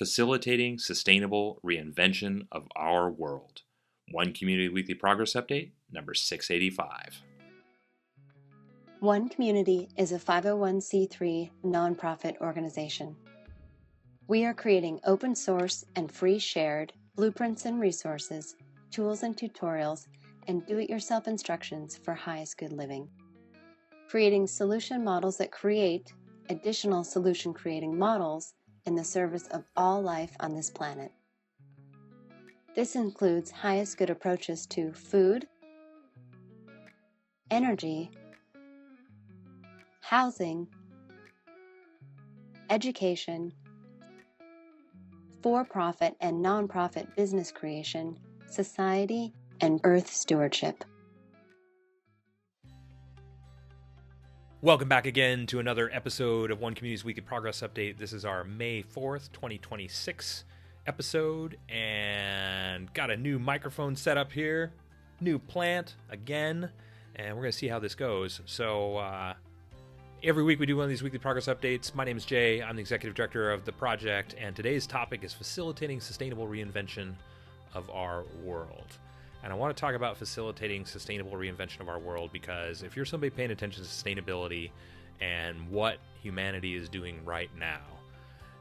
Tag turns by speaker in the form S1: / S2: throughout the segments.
S1: Facilitating Sustainable Reinvention of Our World. One Community Weekly Progress Update, number 685.
S2: One Community is a 501c3 nonprofit organization. We are creating open source and free shared blueprints and resources, tools and tutorials, and do-it-yourself instructions for highest good living. Creating solution models that create additional solution-creating models in the service of all life on this planet. This includes highest good approaches to food, energy, housing, education, for-profit and non-profit business creation, society, and earth stewardship.
S3: Welcome back again to another episode of One Community's Weekly Progress Update. This is our May 4th, 2026 episode, and got a new microphone set up here, new plant again, and we're going to see how this goes. So every week we do one of these weekly progress updates. My name is Jay. I'm the executive director of the project, and today's topic is facilitating sustainable reinvention of our world. And I want to talk about facilitating sustainable reinvention of our world because if you're somebody paying attention to sustainability and what humanity is doing right now,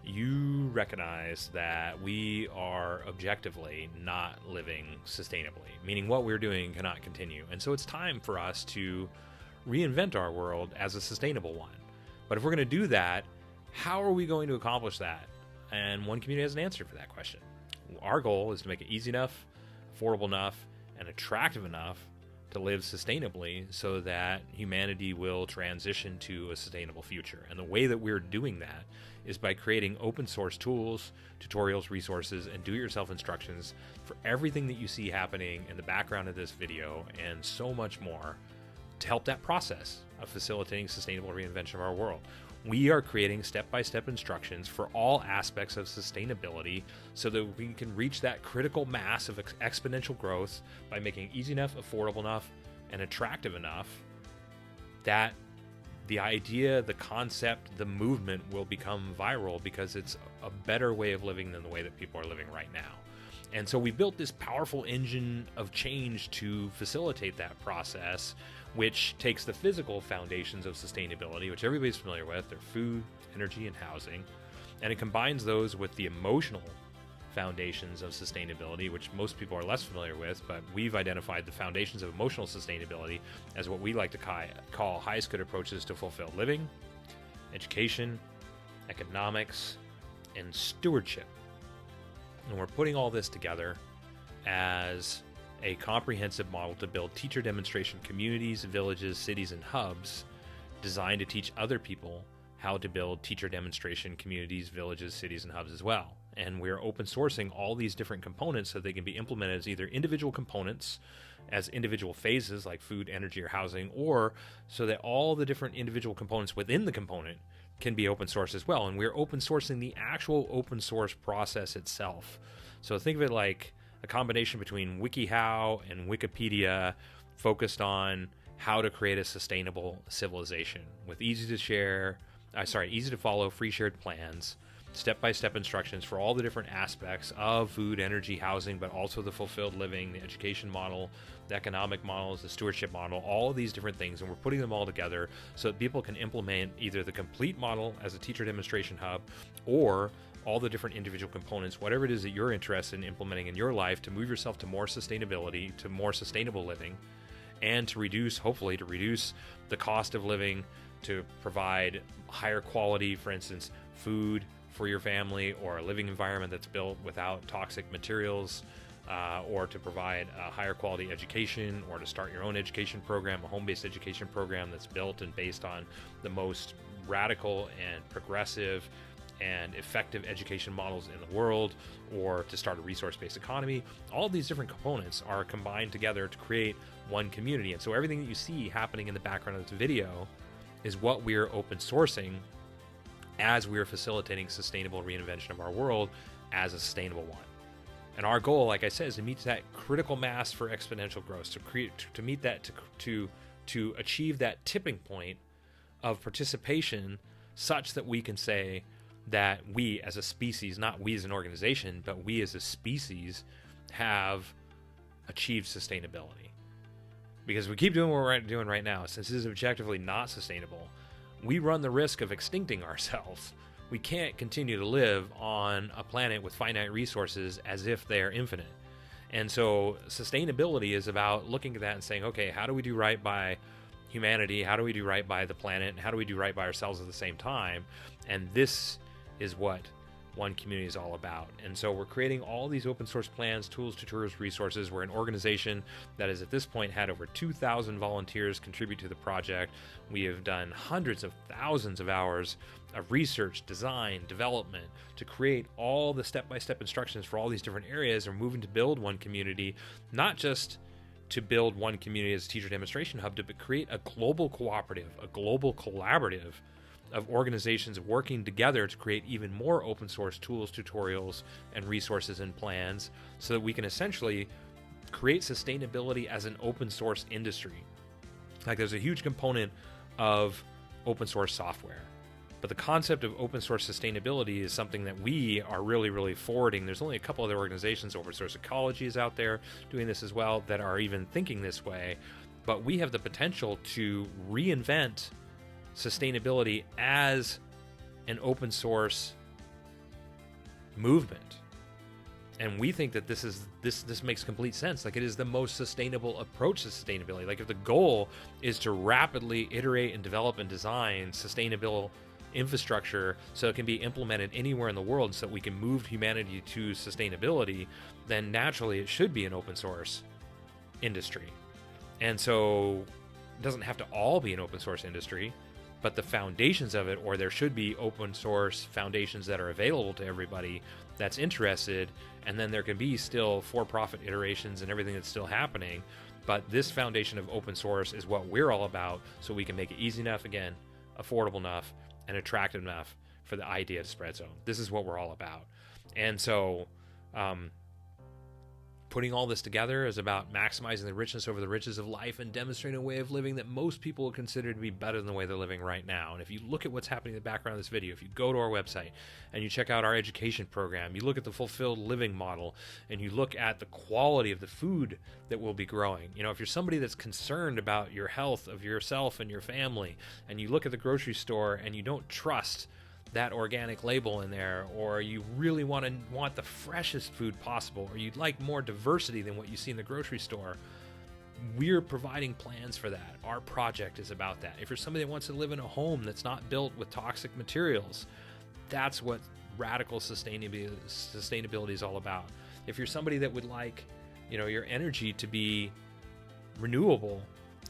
S3: you recognize that we are objectively not living sustainably, meaning what we're doing cannot continue. And so it's time for us to reinvent our world as a sustainable one. But if we're going to do that, how are we going to accomplish that? And One Community has an answer for that question. Our goal is to make it easy enough, affordable enough, and attractive enough to live sustainably so that humanity will transition to a sustainable future. And the way that we're doing that is by creating open source tools, tutorials, resources, and do-it-yourself instructions for everything that you see happening in the background of this video and so much more to help that process of facilitating sustainable reinvention of our world. We are creating step-by-step instructions for all aspects of sustainability so that we can reach that critical mass of exponential growth by making it easy enough, affordable enough, and attractive enough that the idea, the concept, the movement will become viral because it's a better way of living than the way that people are living right now. And so we built this powerful engine of change to facilitate that process, which takes the physical foundations of sustainability, which everybody's familiar with, their food, energy, and housing, and it combines those with the emotional foundations of sustainability, which most people are less familiar with, but we've identified the foundations of emotional sustainability as what we like to call highest good approaches to fulfilled living, education, economics, and stewardship. And we're putting all this together as a comprehensive model to build teacher demonstration communities, villages, cities, and hubs designed to teach other people how to build teacher demonstration communities, villages, cities, and hubs as well. And we're open sourcing all these different components so they can be implemented as either individual components, as individual phases like food, energy, or housing, or so that all the different individual components within the component can be open source as well. And we're open sourcing the actual open source process itself. So think of it like a combination between WikiHow and Wikipedia focused on how to create a sustainable civilization with easy to follow free shared plans, step-by-step instructions for all the different aspects of food, energy, housing, but also the fulfilled living, the education model, the economic models, the stewardship model, all of these different things. And we're putting them all together so that people can implement either the complete model as a teacher demonstration hub or all the different individual components, whatever it is that you're interested in implementing in your life to move yourself to more sustainability, to more sustainable living, and to hopefully reduce the cost of living, to provide higher quality, for instance, food for your family or a living environment that's built without toxic materials, or to provide a higher quality education, or to start your own education program, a home-based education program that's built and based on the most radical and progressive and effective education models in the world, or to start a resource-based economy. All of these different components are combined together to create one community. And so everything that you see happening in the background of this video is what we're open sourcing as we're facilitating sustainable reinvention of our world as a sustainable one. And our goal, like I said, is to meet that critical mass for exponential growth, to achieve that tipping point of participation such that we can say, that we as a species, not we as an organization, but we as a species have achieved sustainability. Because we keep doing what we're doing right now, since this is objectively not sustainable, we run the risk of extincting ourselves. We can't continue to live on a planet with finite resources as if they are infinite. And so sustainability is about looking at that and saying, okay, how do we do right by humanity? How do we do right by the planet? And how do we do right by ourselves at the same time? And this is what One Community is all about. And so we're creating all these open source plans, tools, tutorials, resources. We're an organization that has at this point had over 2,000 volunteers contribute to the project. We have done hundreds of thousands of hours of research, design, development to create all the step-by-step instructions for all these different areas. We're moving to build One Community, not just to build One Community as a teacher demonstration hub, but create a global cooperative, a global collaborative of organizations working together to create even more open source tools, tutorials, and resources and plans so that we can essentially create sustainability as an open source industry. Like, there's a huge component of open source software, but the concept of open source sustainability is something that we are really forwarding. There's only a couple other organizations, Open Source Ecology is out there doing this as well, that are even thinking this way, but we have the potential to reinvent sustainability as an open source movement. And we think that this makes complete sense. Like, it is the most sustainable approach to sustainability. Like, if the goal is to rapidly iterate and develop and design sustainable infrastructure so it can be implemented anywhere in the world so that we can move humanity to sustainability, then naturally it should be an open source industry. And so it doesn't have to all be an open source industry, but the foundations of it, or there should be open source foundations that are available to everybody that's interested, and then there can be still for-profit iterations and everything that's still happening. But this foundation of open source is what we're all about, so we can make it easy enough, again, affordable enough, and attractive enough for the idea to spread. So this is what we're all about. And so putting all this together is about maximizing the richness over the riches of life and demonstrating a way of living that most people would consider to be better than the way they're living right now. And if you look at what's happening in the background of this video, if you go to our website and you check out our education program, you look at the fulfilled living model, and you look at the quality of the food that we'll be growing. You know, if you're somebody that's concerned about your health of yourself and your family, and you look at the grocery store and you don't trust that organic label in there, or you really want the freshest food possible, or you'd like more diversity than what you see in the grocery store, we're providing plans for that. Our project is about that. If you're somebody that wants to live in a home that's not built with toxic materials, that's what radical sustainability is all about. If you're somebody that would like, you know, your energy to be renewable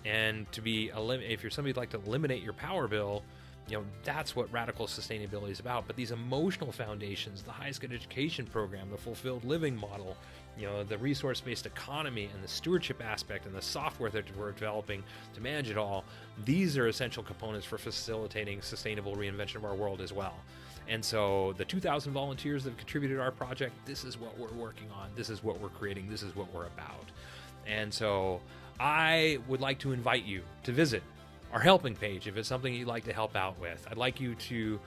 S3: and to be if you're somebody who'd like to eliminate your power bill, you know, that's what radical sustainability is about. But these emotional foundations, the highest good education program, the fulfilled living model, you know, the resource-based economy and the stewardship aspect and the software that we're developing to manage it all, these are essential components for facilitating sustainable reinvention of our world as well. And so the 2,000 volunteers that have contributed to our project, this is what we're working on. This is what we're creating. This is what we're about. And so I would like to invite you to visit our helping page if it's something you'd like to help out with. I'd like you to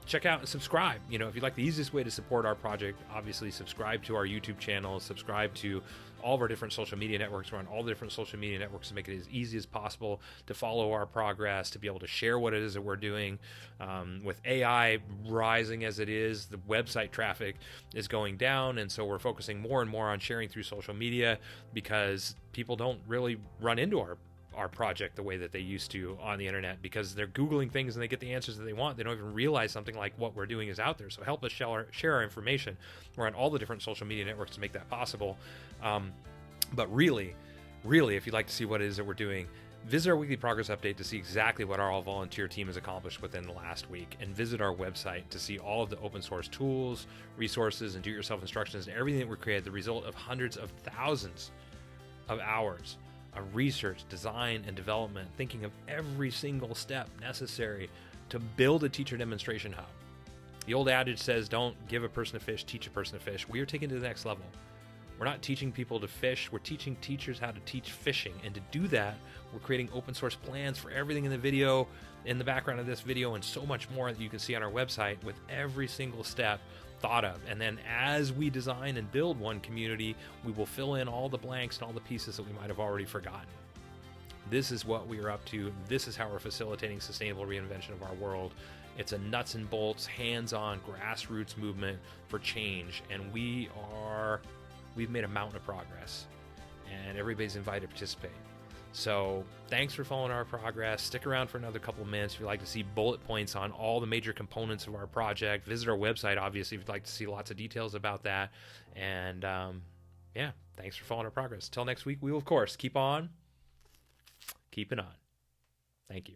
S3: check out and subscribe. You know, if you'd like, the easiest way to support our project, obviously subscribe to our YouTube channel, subscribe to all of our different social media networks. We're on all the different social media networks to make it as easy as possible to follow our progress, to be able to share what it is that we're doing. With AI rising as it is, the website traffic is going down, and so we're focusing more and more on sharing through social media because people don't really run into our project the way that they used to on the internet, because they're Googling things and they get the answers that they want. They don't even realize something like what we're doing is out there. So help us share our information. We're on all the different social media networks to make that possible. But really, if you'd like to see what it is that we're doing, visit our weekly progress update to see exactly what our all-volunteer team has accomplished within the last week, and visit our website to see all of the open source tools, resources, and do-it-yourself instructions and everything that we created, the result of hundreds of thousands of hours of research, design, and development, thinking of every single step necessary to build a teacher demonstration hub. The old adage says, don't give a person a fish, teach a person to fish. We are taking it to the next level. We're not teaching people to fish, we're teaching teachers how to teach fishing. And to do that, we're creating open source plans for everything in the video, in the background of this video, and so much more that you can see on our website with every single step thought of. And then as we design and build One Community, we will fill in all the blanks and all the pieces that we might have already forgotten. This is what we are up to. This is how we're facilitating sustainable reinvention of our world. It's a nuts and bolts, hands-on, grassroots movement for change. And we've made a mountain of progress, and everybody's invited to participate. So thanks for following our progress. Stick around for another couple of minutes if you'd like to see bullet points on all the major components of our project. Visit our website, obviously, if you'd like to see lots of details about that. And yeah, thanks for following our progress. Until next week, we will, of course, keep on keeping on. Thank you.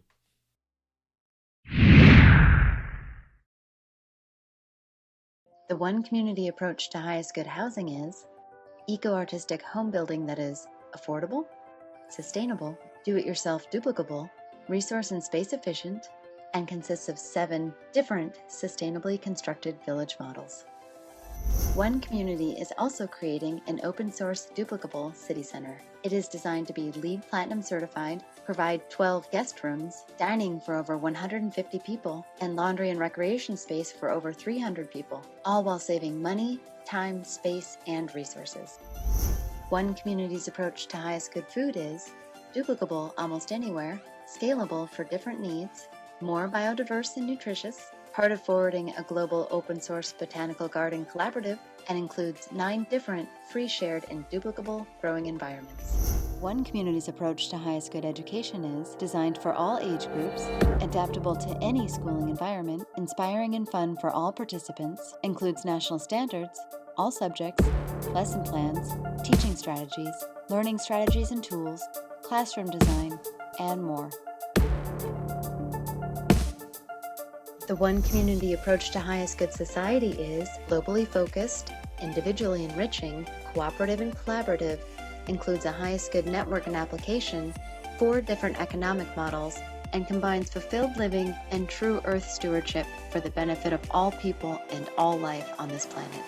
S2: The One Community approach to highest good housing is eco-artistic home building that is affordable, sustainable, do-it-yourself duplicable, resource and space efficient, and consists of 7 different sustainably constructed village models. One Community is also creating an open-source duplicable city center. It is designed to be LEED Platinum certified, provide 12 guest rooms, dining for over 150 people, and laundry and recreation space for over 300 people, all while saving money, time, space, and resources. One Community's approach to highest good food is duplicable almost anywhere, scalable for different needs, more biodiverse and nutritious, part of forwarding a global open source botanical garden collaborative, and includes 9 different free shared and duplicable growing environments. One Community's approach to highest good education is designed for all age groups, adaptable to any schooling environment, inspiring and fun for all participants, includes national standards, all subjects, lesson plans, teaching strategies, learning strategies and tools, classroom design, and more. The One Community approach to highest good society is globally focused, individually enriching, cooperative and collaborative, includes a highest good network and application, 4 different economic models, and combines fulfilled living and true earth stewardship for the benefit of all people and all life on this planet.